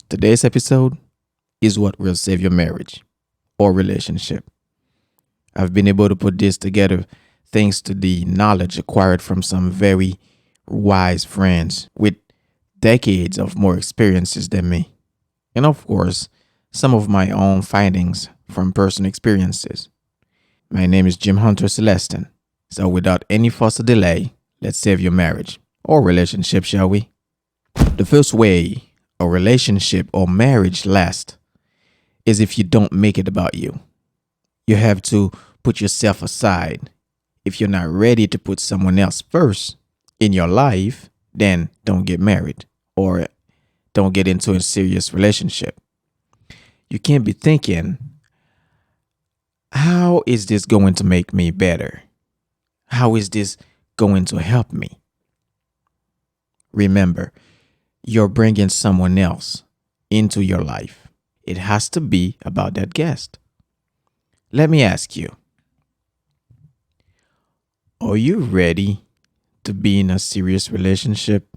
Today's episode is what will save your marriage or relationship. I've been able to put this together thanks to the knowledge acquired from some very wise friends with decades of more experiences than me. And of course, some of my own findings from personal experiences. My name is Jim Hunter Celestin. So without any further delay, let's save your marriage or relationship, shall we? The first way a relationship or marriage lasts is if you don't make it about you. You have to put yourself aside. If you're not ready to put someone else first in your life, then don't get married or don't get into a serious relationship. You can't be thinking, how is this going to make me better? How is this going to help me? Remember, you're bringing someone else into your life. It has to be about that guest. Let me ask you, are you ready to be in a serious relationship?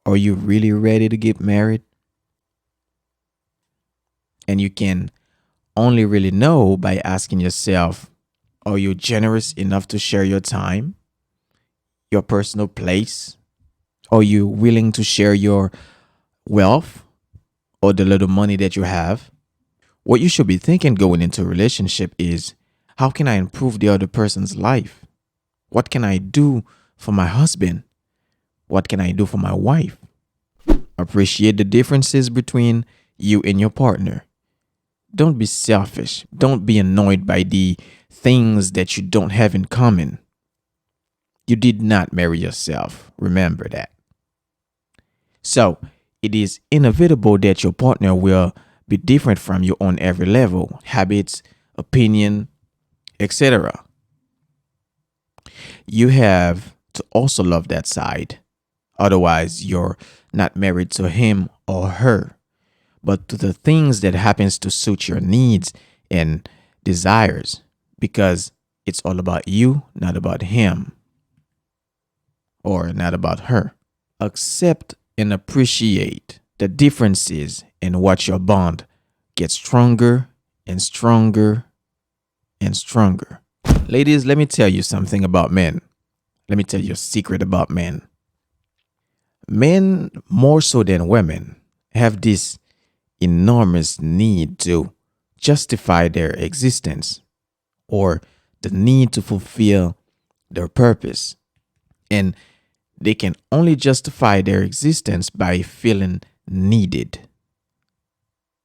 Are you really ready to get married? And you can only really know by asking yourself, are you generous enough to share your time, your personal place? Are you willing to share your wealth or the little money that you have? What you should be thinking going into a relationship is, how can I improve the other person's life? What can I do for my husband? What can I do for my wife? Appreciate the differences between you and your partner. Don't be selfish. Don't be annoyed by the things that you don't have in common. You did not marry yourself. Remember that. So, it is inevitable that your partner will be different from you on every level, habits, opinion, etc. You have to also love that side. Otherwise, you're not married to him or her, but to the things that happens to suit your needs and desires, because it's all about you, not about him or not about her. Accept and appreciate the differences and watch your bond get stronger and stronger and stronger. Ladies, let me tell you something about men. Let me tell you a secret about men. Men, more so than women, have this enormous need to justify their existence or the need to fulfill their purpose. And they can only justify their existence by feeling needed.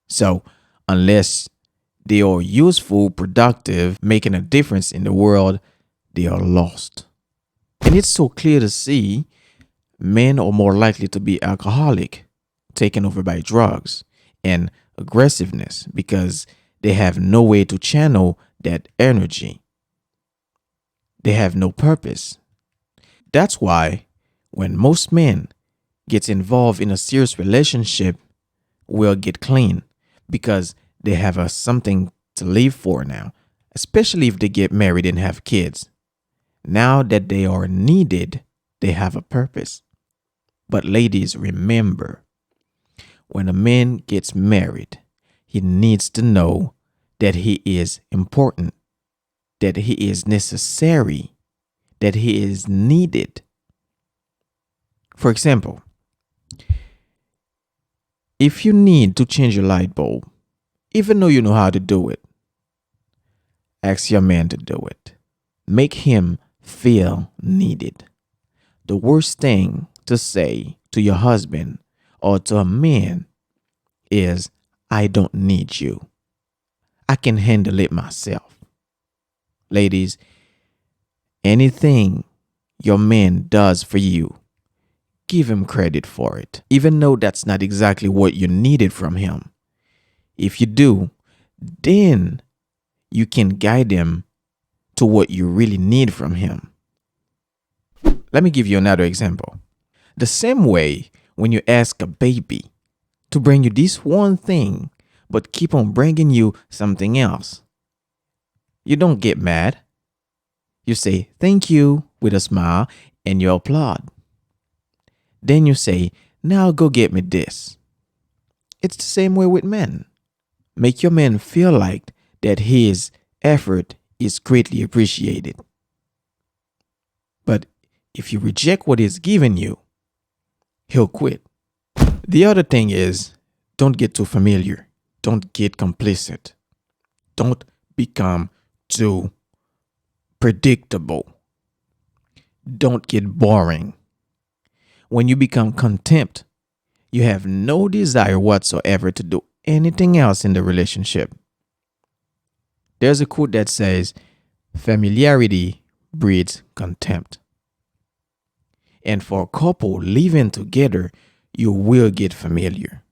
So, unless they are useful, productive, making a difference in the world, they are lost. And it's so clear to see men are more likely to be alcoholic, taken over by drugs and aggressiveness because they have no way to channel that energy. They have no purpose. That's why when most men get involved in a serious relationship, will get clean because they have something to live for now, especially if they get married and have kids. Now that they are needed, they have a purpose. But ladies, remember, when a man gets married, he needs to know that he is important, that he is necessary, that he is needed. For example, if you need to change your light bulb, even though you know how to do it, ask your man to do it. Make him feel needed. The worst thing to say to your husband or to a man is, I don't need you. I can handle it myself. Ladies, anything your man does for you, give him credit for it, even though that's not exactly what you needed from him. If you do, then you can guide him to what you really need from him. Let me give you another example. The same way when you ask a baby to bring you this one thing, but keep on bringing you something else, you don't get mad. You say thank you with a smile and you applaud. Then you say, now go get me this. It's the same way with men. Make your man feel like that his effort is greatly appreciated. But if you reject what he's giving you, he'll quit. The other thing is, don't get too familiar. Don't get complicit. Don't become too predictable. Don't get boring. When you become contempt, you have no desire whatsoever to do anything else in the relationship. There's a quote that says, familiarity breeds contempt. And for a couple living together, you will get familiar.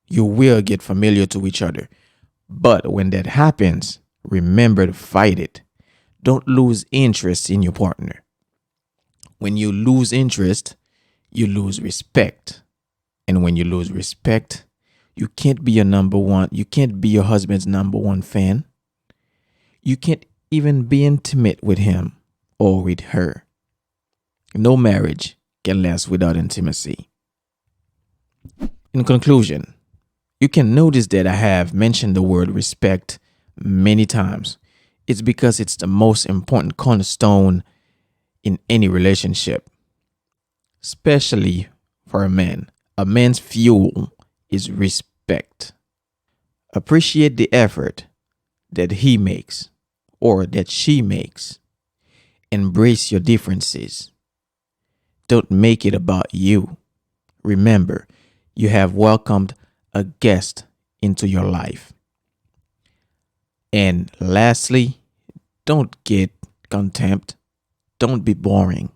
You will get familiar to each other. But when that happens, remember to fight it. Don't lose interest in your partner. When you lose interest, you lose respect. And when you lose respect, you can't be you can't be your husband's number one fan. You can't even be intimate with him or with her. No marriage can last without intimacy. In conclusion, you can notice that I have mentioned the word respect many times. It's because it's the most important cornerstone in any relationship, especially for a man. A man's fuel is respect. Appreciate the effort that he makes or that she makes. Embrace your differences. Don't make it about you. Remember, you have welcomed a guest into your life. And lastly, don't get contempt. Don't be boring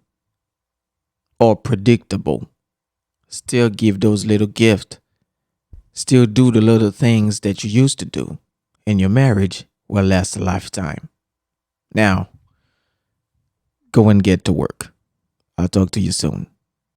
or predictable. Still give those little gifts. Still do the little things that you used to do, and your marriage will last a lifetime. Now, go and get to work. I'll talk to you soon.